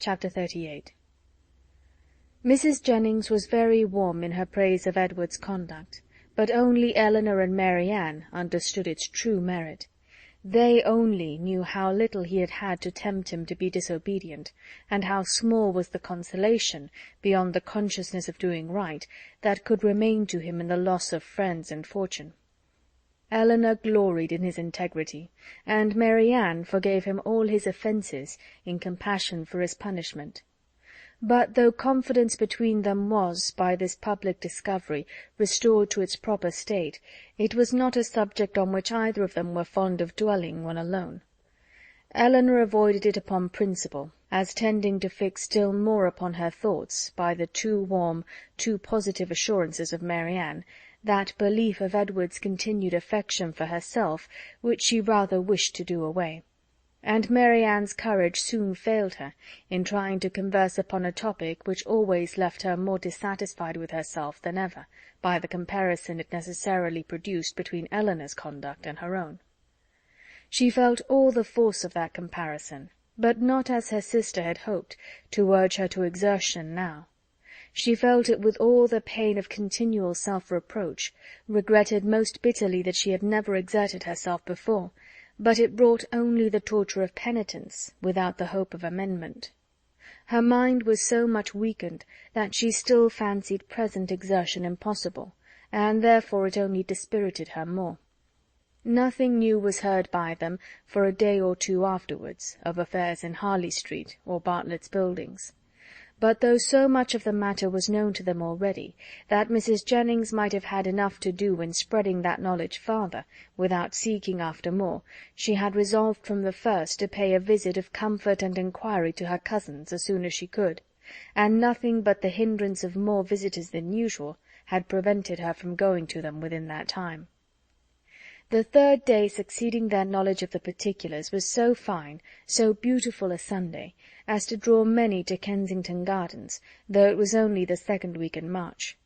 Chapter 38. Mrs. Jennings was very warm in her praise of Edward's conduct, but only Eleanor and Mary Ann understood its true merit. They only knew how little he had had to tempt him to be disobedient, and how small was the consolation, beyond the consciousness of doing right, that could remain to him in the loss of friends and fortune. Eleanor gloried in his integrity, and Mary Ann forgave him all his offences in compassion for his punishment. But though confidence between them was, by this public discovery, restored to its proper state, it was not a subject on which either of them were fond of dwelling when alone. Eleanor avoided it upon principle, as tending to fix still more upon her thoughts, by the too warm, too positive assurances of Mary Ann, that belief of Edward's continued affection for herself which she rather wished to do away. And Mary Ann's courage soon failed her in trying to converse upon a topic which always left her more dissatisfied with herself than ever, by the comparison it necessarily produced between Eleanor's conduct and her own. She felt all the force of that comparison, but not as her sister had hoped, to urge her to exertion now. She felt it with all the pain of continual self-reproach, regretted most bitterly that she had never exerted herself before, but it brought only the torture of penitence, without the hope of amendment. Her mind was so much weakened that she still fancied present exertion impossible, and therefore it only dispirited her more. Nothing new was heard by them for a day or two afterwards, of affairs in Harley Street or Bartlett's Buildings. But though so much of the matter was known to them already, that Mrs. Jennings might have had enough to do in spreading that knowledge farther, without seeking after more, she had resolved from the first to pay a visit of comfort and inquiry to her cousins as soon as she could, and nothing but the hindrance of more visitors than usual had prevented her from going to them within that time. The third day succeeding their knowledge of the particulars was so fine, so beautiful a Sunday, as to draw many to Kensington Gardens, though it was only the second week in March.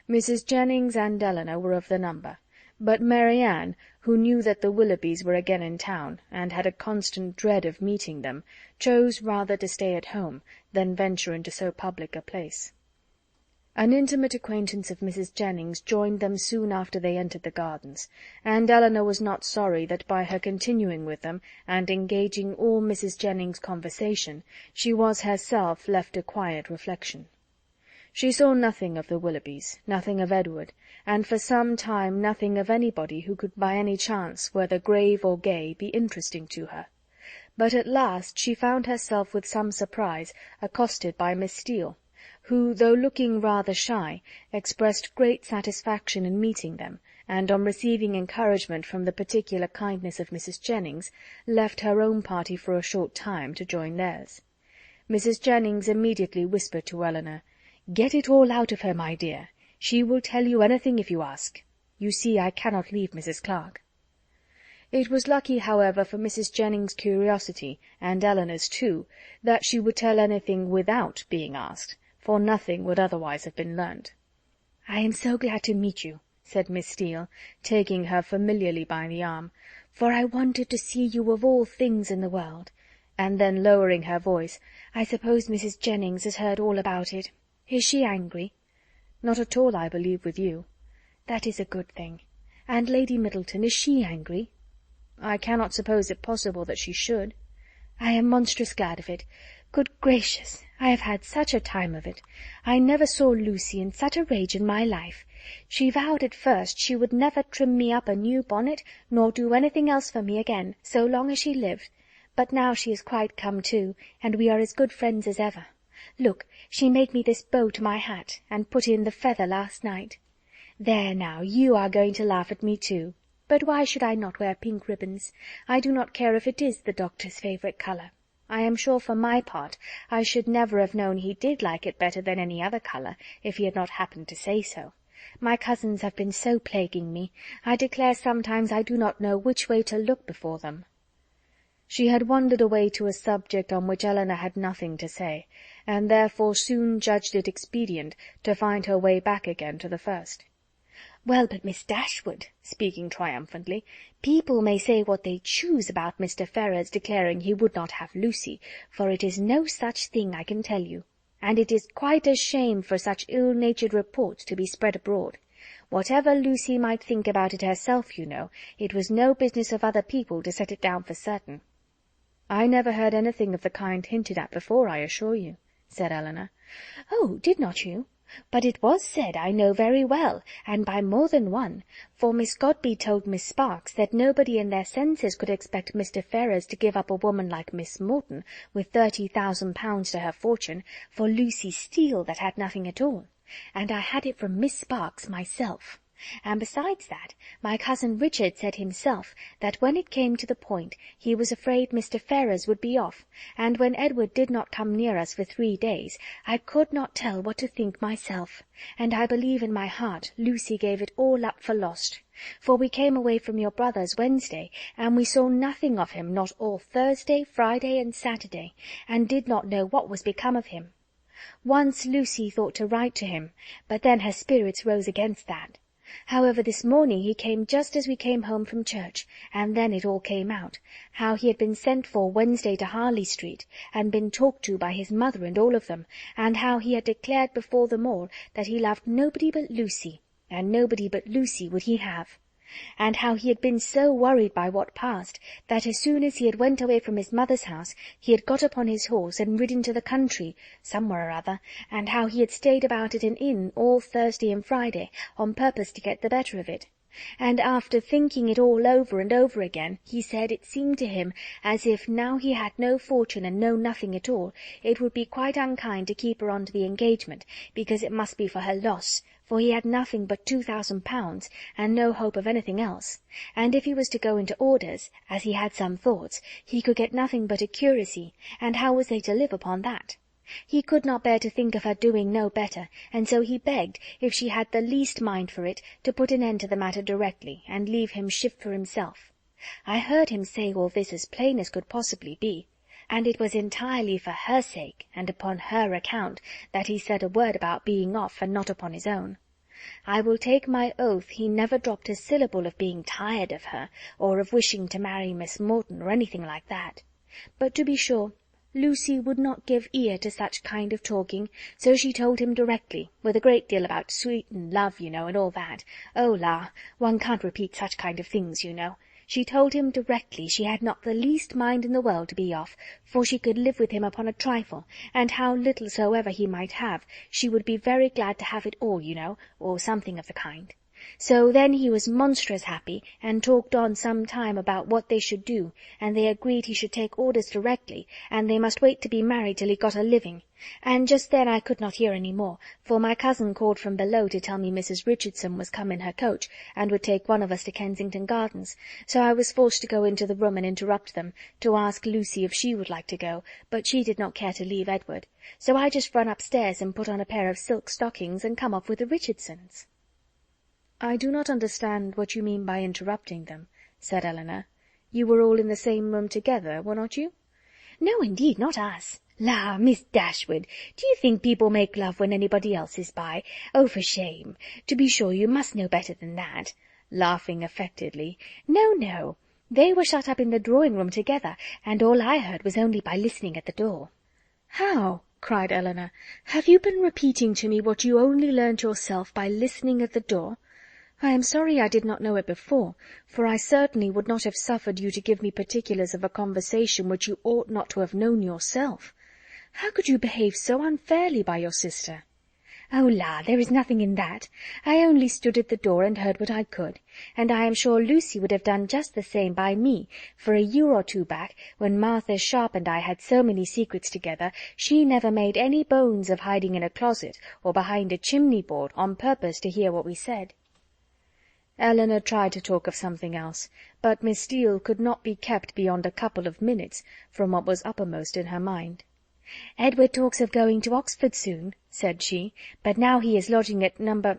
Mrs. Jennings and Eleanor were of the number, but Mary Ann, who knew that the Willoughbys were again in town, and had a constant dread of meeting them, chose rather to stay at home than venture into so public a place. An intimate acquaintance of Mrs. Jennings joined them soon after they entered the gardens, and Eleanor was not sorry that by her continuing with them, and engaging all Mrs. Jennings' conversation, she was herself left to quiet reflection. She saw nothing of the Willoughbys, nothing of Edward, and for some time nothing of anybody who could by any chance, whether grave or gay, be interesting to her. But at last she found herself with some surprise accosted by Miss Steele, who, though looking rather shy, expressed great satisfaction in meeting them, and on receiving encouragement from the particular kindness of Mrs. Jennings, left her own party for a short time to join theirs. Mrs. Jennings immediately whispered to Eleanor, "Get it all out of her, my dear. She will tell you anything if you ask. You see I cannot leave Mrs. Clark." It was lucky, however, for Mrs. Jennings' curiosity, and Eleanor's too, that she would tell anything without being asked, for nothing would otherwise have been learnt. "I am so glad to meet you," said Miss Steele, taking her familiarly by the arm, "for I wanted to see you of all things in the world," and then lowering her voice, "I suppose Mrs. Jennings has heard all about it. Is she angry?" "Not at all, I believe, with you." "That is a good thing. And Lady Middleton, is she angry?" "I cannot suppose it possible that she should." "I am monstrous glad of it. Good gracious, I have had such a time of it. I never saw Lucy in such a rage in my life. She vowed at first she would never trim me up a new bonnet, nor do anything else for me again, so long as she lived. But now she is quite come to, and we are as good friends as ever. Look, she made me this bow to my hat, and put in the feather last night. There now, you are going to laugh at me too. But why should I not wear pink ribbons? I do not care if it is the doctor's favourite colour. I am sure for my part I should never have known he did like it better than any other colour, if he had not happened to say so. My cousins have been so plaguing me, I declare sometimes I do not know which way to look before them." She had wandered away to a subject on which Eleanor had nothing to say, and therefore soon judged it expedient to find her way back again to the first. "Well, but Miss Dashwood," speaking triumphantly, "people may say what they choose about Mr. Ferrars declaring he would not have Lucy, for it is no such thing, I can tell you. And it is quite a shame for such ill-natured reports to be spread abroad. Whatever Lucy might think about it herself, you know, it was no business of other people to set it down for certain." "I never heard anything of the kind hinted at before, I assure you," said Elinor. "Oh, did not you? But it was said, I know very well, and by more than one, for Miss Godby told Miss Sparks that nobody in their senses could expect Mr. Ferrars to give up a woman like Miss Morton, with £30,000 to her fortune, for Lucy Steele that had nothing at all. And I had it from Miss Sparks myself. And besides that, my cousin Richard said himself that when it came to the point he was afraid Mr. Ferrars would be off, and when Edward did not come near us for 3 days, I could not tell what to think myself, and I believe in my heart Lucy gave it all up for lost. For we came away from your brother's Wednesday, and we saw nothing of him not all Thursday, Friday, and Saturday, and did not know what was become of him. Once Lucy thought to write to him, but then her spirits rose against that. However, this morning he came just as we came home from church, and then it all came out, how he had been sent for Wednesday to Harley Street, and been talked to by his mother and all of them, and how he had declared before them all that he loved nobody but Lucy, and nobody but Lucy would he have. And how he had been so worried by what passed, that as soon as he had went away from his mother's house, he had got upon his horse and ridden to the country, somewhere or other, and how he had stayed about at an inn all Thursday and Friday, on purpose to get the better of it. And after thinking it all over and over again, he said it seemed to him as if, now he had no fortune and no nothing at all, it would be quite unkind to keep her on to the engagement, because it must be for her loss, for he had nothing but £2,000, and no hope of anything else, and if he was to go into orders, as he had some thoughts, he could get nothing but a curacy, and how was they to live upon that? He could not bear to think of her doing no better, and so he begged, if she had the least mind for it, to put an end to the matter directly, and leave him shift for himself. I heard him say all this as plain as could possibly be, and it was entirely for her sake, and upon her account, that he said a word about being off, and not upon his own. I will take my oath he never dropped a syllable of being tired of her, or of wishing to marry Miss Morton, or anything like that. But to be sure, Lucy would not give ear to such kind of talking, so she told him directly, with a great deal about sweet and love, you know, and all that. Oh, la! One can't repeat such kind of things, you know. She told him directly she had not the least mind in the world to be off, for she could live with him upon a trifle, and how little soever he might have, she would be very glad to have it all, you know, or something of the kind. So then he was monstrous happy, and talked on some time about what they should do, and they agreed he should take orders directly, and they must wait to be married till he got a living. And just then I could not hear any more, for my cousin called from below to tell me Mrs. Richardson was come in her coach, and would take one of us to Kensington Gardens, so I was forced to go into the room and interrupt them, to ask Lucy if she would like to go, but she did not care to leave Edward, so I just run upstairs and put on a pair of silk stockings and come off with the Richardsons." "I do not understand what you mean by interrupting them," said Elinor. "You were all in the same room together, were not you?" "No, indeed, not us. La, Miss Dashwood, do you think people make love when anybody else is by? Oh, for shame! To be sure, you must know better than that," laughing affectedly. "No, no. They were shut up in the drawing-room together, and all I heard was only by listening at the door." "How?" cried Elinor. "Have you been repeating to me what you only learnt yourself by listening at the door? I am sorry I did not know it before, for I certainly would not have suffered you to give me particulars of a conversation which you ought not to have known yourself. How could you behave so unfairly by your sister?" "Oh, la, there is nothing in that. I only stood at the door and heard what I could, and I am sure Lucy would have done just the same by me, for a year or two back, when Martha Sharp and I had so many secrets together, she never made any bones of hiding in a closet or behind a chimney-board on purpose to hear what we said." Elinor tried to talk of something else, but Miss Steele could not be kept beyond a couple of minutes from what was uppermost in her mind. "Edward talks of going to Oxford soon," said she, "but now he is lodging at No.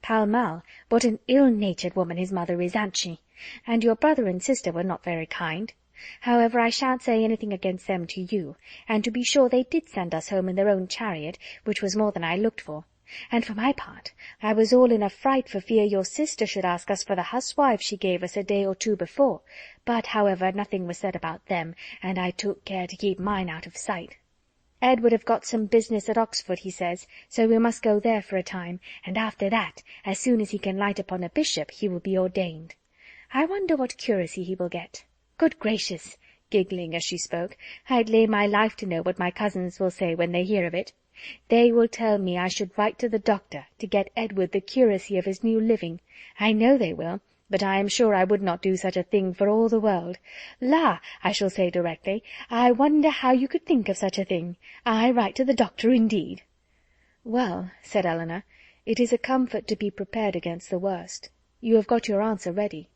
Pall Mall. What an ill-natured woman his mother is, ain't she? And your brother and sister were not very kind. However, I shan't say anything against them to you, and to be sure they did send us home in their own chariot, which was more than I looked for. And for my part, I was all in a fright for fear your sister should ask us for the huswives she gave us a day or two before, but however nothing was said about them, and I took care to keep mine out of sight. Edward have got some business at Oxford, he says, so we must go there for a time, and after that, as soon as he can light upon a bishop, he will be ordained. I wonder what curacy he will get. Good gracious!" giggling as she spoke, "I'd lay my life to know what my cousins will say when they hear of it. They will tell me I should write to the doctor to get Edward the curacy of his new living. I know they will, but I am sure I would not do such a thing for all the world. La, I shall say directly, I wonder how you could think of such a thing. I write to the doctor, indeed." "Well," said Eleanor, "it is a comfort to be prepared against the worst. You have got your answer ready."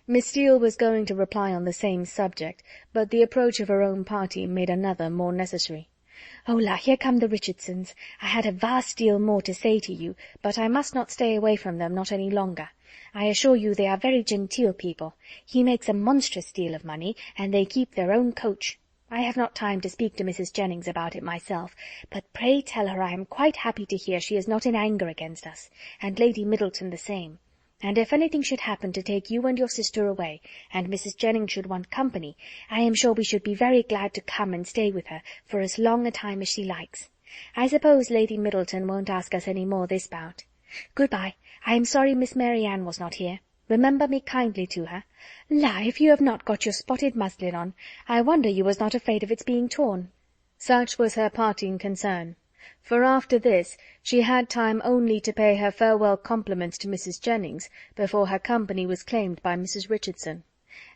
Miss Steele was going to reply on the same subject, but the approach of her own party made another more necessary. "Oh, la, here come the Richardsons. I had a vast deal more to say to you, but I must not stay away from them not any longer. I assure you they are very genteel people. He makes a monstrous deal of money, and they keep their own coach. I have not time to speak to Mrs. Jennings about it myself, but pray tell her I am quite happy to hear she is not in anger against us, and Lady Middleton the same. And if anything should happen to take you and your sister away, and Mrs. Jennings should want company, I am sure we should be very glad to come and stay with her for as long a time as she likes. I suppose Lady Middleton won't ask us any more this bout. Good-bye. I am sorry Miss Mary Ann was not here. Remember me kindly to her. La, if you have not got your spotted muslin on, I wonder you was not afraid of its being torn." Such was her parting concern. For after this she had time only to pay her farewell compliments to Mrs. Jennings before her company was claimed by Mrs. Richardson,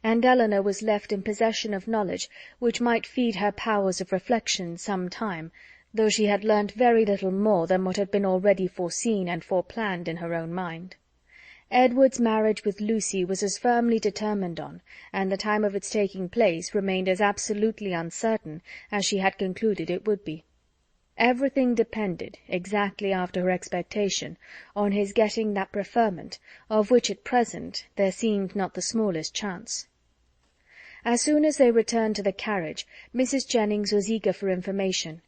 and Eleanor was left in possession of knowledge which might feed her powers of reflection some time, though she had learnt very little more than what had been already foreseen and foreplanned in her own mind. Edward's marriage with Lucy was as firmly determined on, and the time of its taking place remained as absolutely uncertain as she had concluded it would be. Everything depended, exactly after her expectation, on his getting that preferment, of which at present there seemed not the smallest chance. As soon as they returned to the carriage, Mrs. Jennings was eager for information,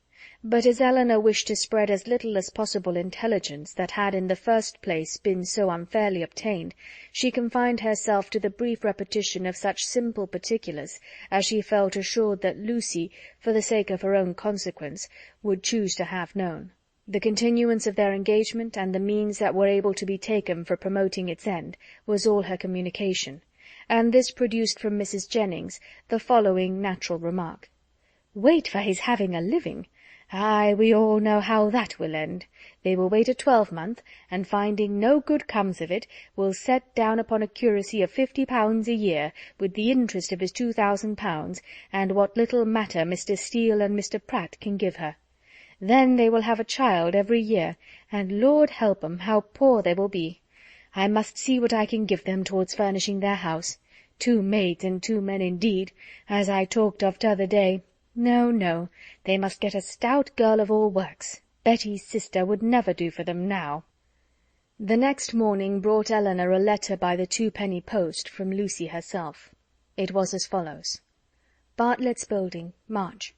but as Eleanor wished to spread as little as possible intelligence that had in the first place been so unfairly obtained, she confined herself to the brief repetition of such simple particulars as she felt assured that Lucy, for the sake of her own consequence, would choose to have known. The continuance of their engagement, and the means that were able to be taken for promoting its end, was all her communication, and this produced from Mrs. Jennings the following natural remark: "Wait for his having a living! Aye, we all know how that will end. They will wait a 12-month, and finding no good comes of it, will set down upon a curacy of £50 a year, with the interest of his £2,000, and what little matter Mr. Steele and Mr. Pratt can give her. Then they will have a child every year, and Lord help 'em, how poor they will be! I must see what I can give them towards furnishing their house. 2 maids and 2 men indeed, as I talked of t'other day. No, no, they must get a stout girl of all works. Betty's sister would never do for them now." The next morning brought Eleanor a letter by the 2-penny post from Lucy herself. It was as follows: "Bartlett's Building, March.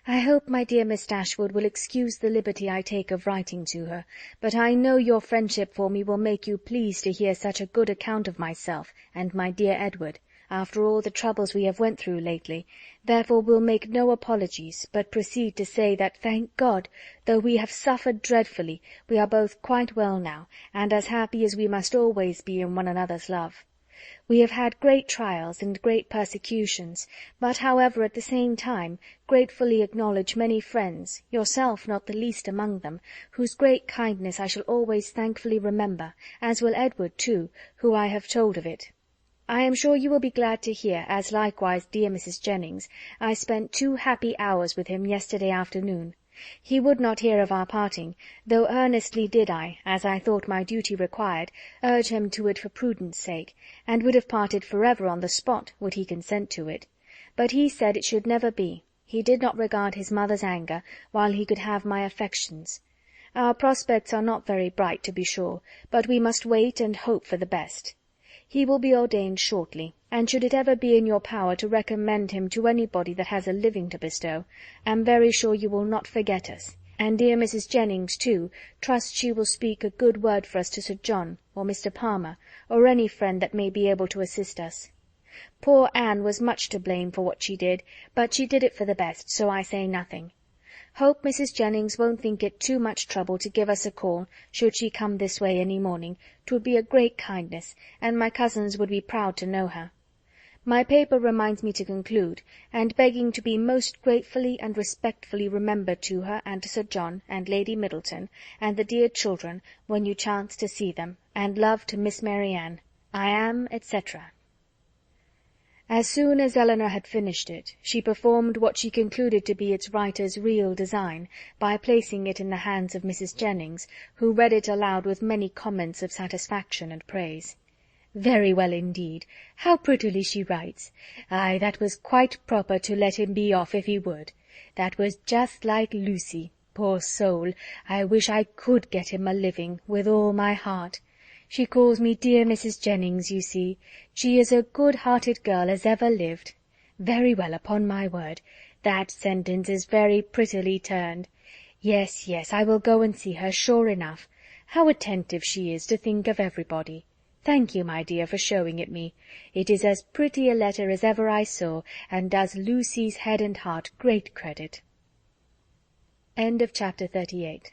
I hope my dear Miss Dashwood will excuse the liberty I take of writing to her, but I know your friendship for me will make you pleased to hear such a good account of myself and my dear Edward, after all the troubles we have went through lately, therefore will make no apologies, but proceed to say that, thank God, though we have suffered dreadfully, we are both quite well now, and as happy as we must always be in one another's love. We have had great trials and great persecutions, but, however, at the same time, gratefully acknowledge many friends, yourself not the least among them, whose great kindness I shall always thankfully remember, as will Edward too, who I have told of it. I am sure you will be glad to hear, as likewise dear Mrs. Jennings, I spent 2 happy hours with him yesterday afternoon. He would not hear of our parting, though earnestly did I, as I thought my duty required, urge him to it for prudence sake, and would have parted forever on the spot, would he consent to it. But he said it should never be. He did not regard his mother's anger, while he could have my affections. Our prospects are not very bright, to be sure, but we must wait and hope for the best. He will be ordained shortly, and should it ever be in your power to recommend him to anybody that has a living to bestow, am very sure you will not forget us, And dear Mrs. Jennings, too, trusts she will speak a good word for us to Sir John, or Mr. Palmer, or any friend that may be able to assist us. Poor Anne was much to blame for what she did, but she did it for the best, so I say nothing. Hope Mrs. Jennings won't think it too much trouble to give us a call, should she come this way any morning. 'Twould be a great kindness, and my cousins would be proud to know her. My paper reminds me to conclude, and begging to be most gratefully and respectfully remembered to her and to Sir John and Lady Middleton and the dear children when you chance to see them, and love to Miss Marianne. I am, etc. As soon as Elinor had finished it, she performed what she concluded to be its writer's real design, by placing it in the hands of Mrs. Jennings, who read it aloud with many comments of satisfaction and praise. "Very well indeed. How prettily she writes! Aye, that was quite proper to let him be off if he would. That was just like Lucy. Poor soul! I wish I could get him a living, with all my heart. She calls me dear Mrs. Jennings, you see. She is a good-hearted girl as ever lived. Very well, upon my word. That sentence is very prettily turned. Yes, yes, I will go and see her, sure enough. How attentive she is to think of everybody. Thank you, my dear, for showing it me. It is as pretty a letter as ever I saw, and does Lucy's head and heart great credit." End of Chapter 38.